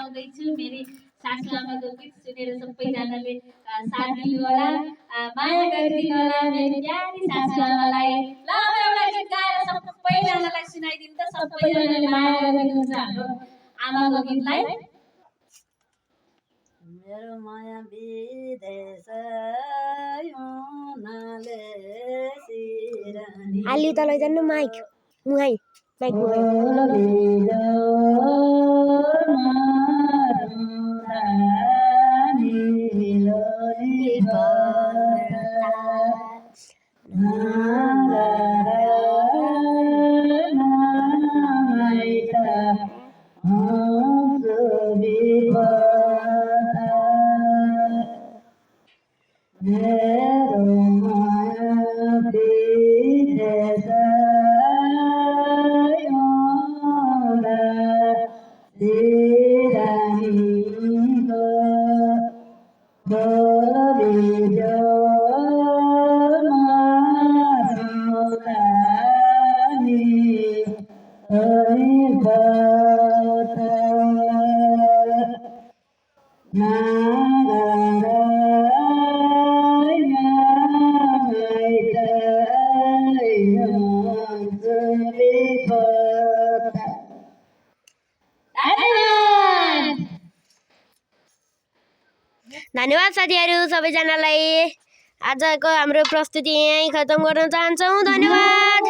गाउँदैछु मेरी सासूआमाको गीत सुनेर सबैजनाले साथ दिनु होला माया गरिदिनु होला मेरी प्यारी सासूआमालाई ल अब एउटा गीत गाएर सबैजनालाई सुनाइदिनु त सबैजनाले माया गरिदिनुहुन्छ हाम्रो आमाको गीतलाई मेरो माया विदेश युनाले सिरानी आली त लैजानु माइक मुहाई माइक धन्यवाद साथीहरु सबैजनालाई आजको हाम्रो प्रस्तुति यही खतम गर्न चाहन्छौं धन्यवाद।